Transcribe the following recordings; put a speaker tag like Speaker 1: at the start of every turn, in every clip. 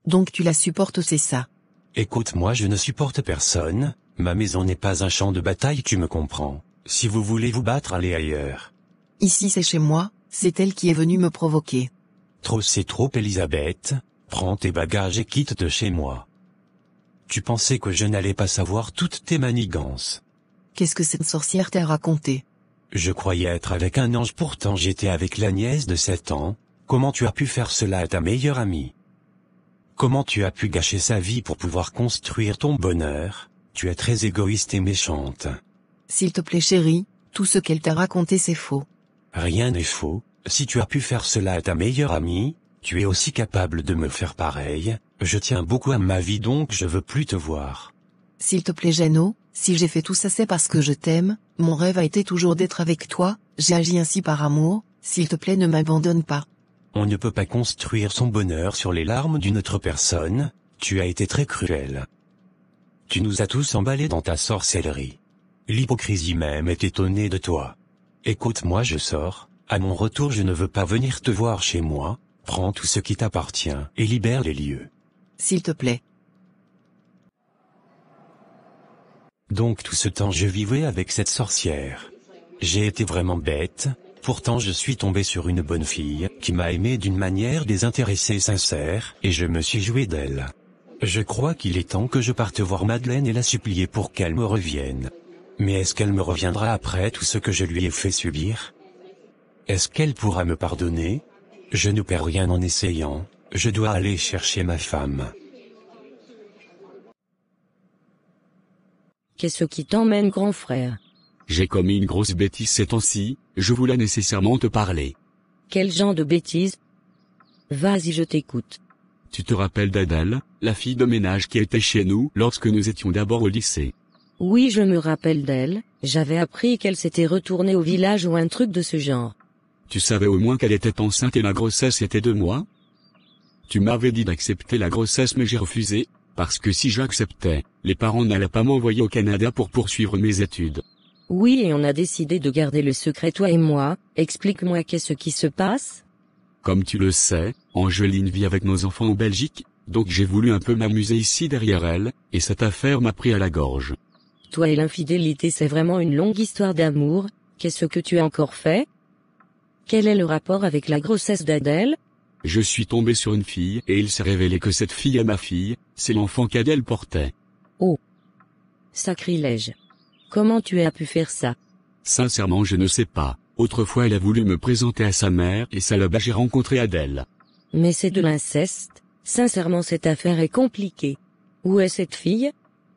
Speaker 1: Donc tu la supportes, c'est ça?
Speaker 2: Écoute-moi, je ne supporte personne, ma maison n'est pas un champ de bataille, tu me comprends. Si vous voulez vous battre, allez ailleurs.
Speaker 1: Ici c'est chez moi, c'est elle qui est venue me provoquer.
Speaker 2: Trop c'est trop, Elisabeth, prends tes bagages et quitte de chez moi. Tu pensais que je n'allais pas savoir toutes tes manigances.
Speaker 1: Qu'est-ce que cette sorcière t'a raconté?
Speaker 2: Je croyais être avec un ange, pourtant j'étais avec la nièce de 7 ans. Comment tu as pu faire cela à ta meilleure amie? Comment tu as pu gâcher sa vie pour pouvoir construire ton bonheur? Tu es très égoïste et méchante.
Speaker 1: S'il te plaît chérie, tout ce qu'elle t'a raconté c'est faux.
Speaker 2: Rien n'est faux. Si tu as pu faire cela à ta meilleure amie, tu es aussi capable de me faire pareil. Je tiens beaucoup à ma vie, donc je veux plus te voir.
Speaker 1: S'il te plaît Jeannot, si j'ai fait tout ça c'est parce que je t'aime, mon rêve a été toujours d'être avec toi, j'ai agi ainsi par amour, s'il te plaît ne m'abandonne pas.
Speaker 2: On ne peut pas construire son bonheur sur les larmes d'une autre personne, tu as été très cruel. Tu nous as tous emballés dans ta sorcellerie. L'hypocrisie même est étonnée de toi. Écoute-moi, je sors, à mon retour je ne veux pas venir te voir chez moi, prends tout ce qui t'appartient et libère les lieux.
Speaker 1: S'il te plaît.
Speaker 2: Donc tout ce temps je vivais avec cette sorcière. J'ai été vraiment bête. Pourtant je suis tombé sur une bonne fille, qui m'a aimé d'une manière désintéressée et sincère, et je me suis joué d'elle. Je crois qu'il est temps que je parte voir Madeleine et la supplier pour qu'elle me revienne. Mais est-ce qu'elle me reviendra après tout ce que je lui ai fait subir? Est-ce qu'elle pourra me pardonner? Je ne perds rien en essayant, je dois aller chercher ma femme.
Speaker 3: Qu'est-ce qui t'emmène, grand frère?
Speaker 4: J'ai commis une grosse bêtise ces temps-ci, je voulais nécessairement te parler.
Speaker 3: Quel genre de bêtise? Vas-y, je t'écoute.
Speaker 4: Tu te rappelles d'Adèle, la fille de ménage qui était chez nous lorsque nous étions d'abord au lycée?
Speaker 3: Oui, je me rappelle d'elle, j'avais appris qu'elle s'était retournée au village ou un truc de ce genre.
Speaker 4: Tu savais au moins qu'elle était enceinte et la grossesse était de moi? Tu m'avais dit d'accepter la grossesse mais j'ai refusé, parce que si j'acceptais, les parents n'allaient pas m'envoyer au Canada pour poursuivre mes études.
Speaker 3: Oui, et on a décidé de garder le secret toi et moi, explique-moi qu'est-ce qui se passe?
Speaker 4: Comme tu le sais, Angeline vit avec nos enfants en Belgique, donc j'ai voulu un peu m'amuser ici derrière elle, et cette affaire m'a pris à la gorge.
Speaker 3: Toi et l'infidélité, c'est vraiment une longue histoire d'amour, qu'est-ce que tu as encore fait? Quel est le rapport avec la grossesse d'Adèle?
Speaker 4: Je suis tombé sur une fille et il s'est révélé que cette fille est ma fille, c'est l'enfant qu'Adèle portait.
Speaker 3: Oh! Sacrilège! Comment tu as pu faire ça?
Speaker 4: Sincèrement je ne sais pas, autrefois elle a voulu me présenter à sa mère et ça là-bas j'ai rencontré Adèle.
Speaker 3: Mais c'est de l'inceste, sincèrement cette affaire est compliquée. Où est cette fille?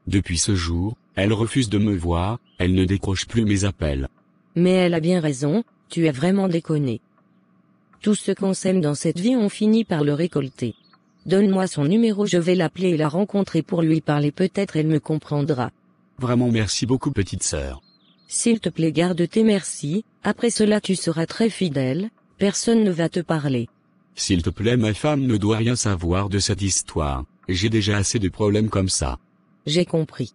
Speaker 4: Depuis ce jour, elle refuse de me voir, elle ne décroche plus mes appels.
Speaker 3: Mais elle a bien raison, tu as vraiment déconné. Tout ce qu'on sème dans cette vie on finit par le récolter. Donne-moi son numéro, je vais l'appeler et la rencontrer pour lui parler, peut-être elle me comprendra.
Speaker 4: Vraiment merci beaucoup petite sœur.
Speaker 3: S'il te plaît garde tes merci, après cela tu seras très fidèle, personne ne va te parler.
Speaker 4: S'il te plaît ma femme ne doit rien savoir de cette histoire, j'ai déjà assez de problèmes comme ça.
Speaker 3: J'ai compris.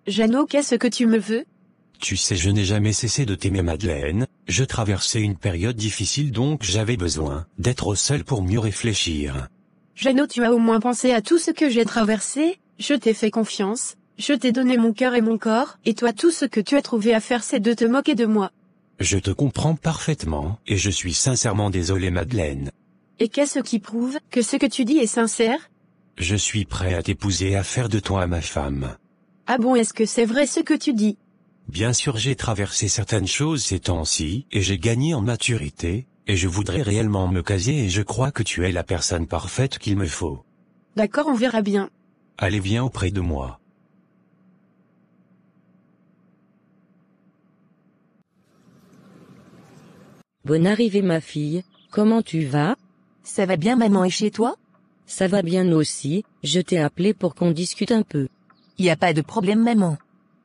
Speaker 5: Jeannot, qu'est-ce que tu me veux?
Speaker 2: Tu sais, je n'ai jamais cessé de t'aimer Madeleine, je traversais une période difficile donc j'avais besoin d'être seul pour mieux réfléchir.
Speaker 5: Jeannot, tu as au moins pensé à tout ce que j'ai traversé, je t'ai fait confiance, je t'ai donné mon cœur et mon corps, et toi tout ce que tu as trouvé à faire c'est de te moquer de moi.
Speaker 2: Je te comprends parfaitement, et je suis sincèrement désolé Madeleine.
Speaker 5: Et qu'est-ce qui prouve que ce que tu dis est sincère?
Speaker 2: Je suis prêt à t'épouser et à faire de toi ma femme.
Speaker 5: Ah bon, est-ce que c'est vrai ce que tu dis?
Speaker 2: Bien sûr, j'ai traversé certaines choses ces temps-ci, et j'ai gagné en maturité, et je voudrais réellement me caser et je crois que tu es la personne parfaite qu'il me faut.
Speaker 5: D'accord, on verra bien.
Speaker 2: Allez, viens auprès de moi.
Speaker 3: Bonne arrivée ma fille, comment tu vas?
Speaker 1: Ça va bien maman, et chez toi?
Speaker 3: Ça va bien aussi, je t'ai appelé pour qu'on discute un peu.
Speaker 1: Y a pas de problème maman.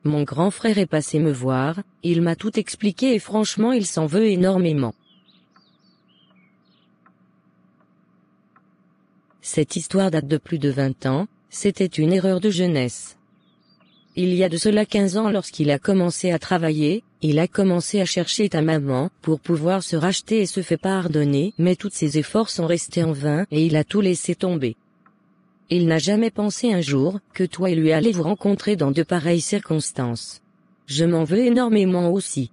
Speaker 3: Mon grand frère est passé me voir, il m'a tout expliqué et franchement il s'en veut énormément. Cette histoire date de plus de 20 ans, c'était une erreur de jeunesse. Il y a de cela 15 ans lorsqu'il a commencé à travailler, Il a commencé à chercher ta maman, pour pouvoir se racheter et se fait pardonner, mais tous ses efforts sont restés en vain et il a tout laissé tomber. Il n'a jamais pensé un jour, que toi et lui allez vous rencontrer dans de pareilles circonstances. Je m'en veux énormément aussi.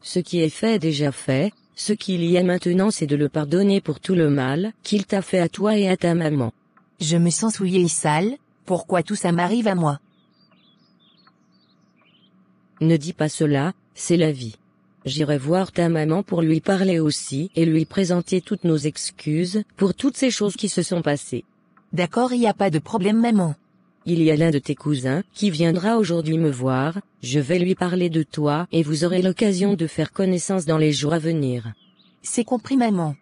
Speaker 3: Ce qui est fait est déjà fait, ce qu'il y a maintenant c'est de le pardonner pour tout le mal, qu'il t'a fait à toi et à ta maman.
Speaker 1: Je me sens souillée et sale, pourquoi tout ça m'arrive à moi?
Speaker 3: Ne dis pas cela, c'est la vie. J'irai voir ta maman pour lui parler aussi et lui présenter toutes nos excuses pour toutes ces choses qui se sont passées.
Speaker 1: D'accord, y a pas de problème maman.
Speaker 3: Il y a l'un de tes cousins qui viendra aujourd'hui me voir, je vais lui parler de toi et vous aurez l'occasion de faire connaissance dans les jours à venir.
Speaker 1: C'est compris maman.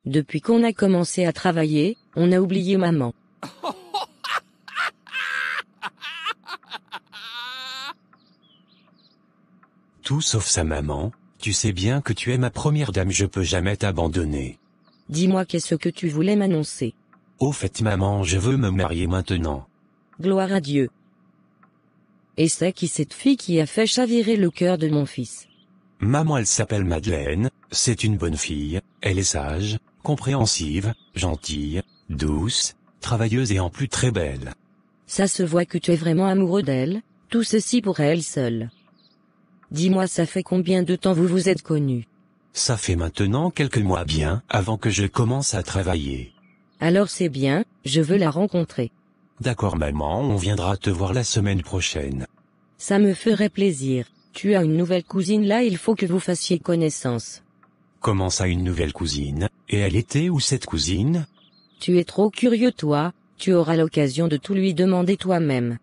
Speaker 3: Depuis qu'on a commencé à travailler, on a oublié maman.
Speaker 2: Tout sauf sa maman, tu sais bien que tu es ma première dame, je peux jamais t'abandonner.
Speaker 3: Dis-moi qu'est-ce que tu voulais m'annoncer.
Speaker 2: Au fait maman, je veux me marier maintenant.
Speaker 3: Gloire à Dieu. Et c'est qui cette fille qui a fait chavirer le cœur de mon fils?
Speaker 2: Maman, elle s'appelle Madeleine, c'est une bonne fille, elle est sage, compréhensive, gentille, douce, travailleuse et en plus très belle.
Speaker 3: Ça se voit que tu es vraiment amoureux d'elle, tout ceci pour elle seule. Dis-moi, ça fait combien de temps vous vous êtes connus?
Speaker 2: Ça fait maintenant quelques mois bien avant que je commence à travailler.
Speaker 3: Alors c'est bien, je veux la rencontrer.
Speaker 2: D'accord maman, on viendra te voir la semaine prochaine.
Speaker 3: Ça me ferait plaisir. Tu as une nouvelle cousine là, il faut que vous fassiez connaissance.
Speaker 2: Comment ça une nouvelle cousine? Et elle était où cette cousine?
Speaker 3: Tu es trop curieux toi, tu auras l'occasion de tout lui demander toi-même.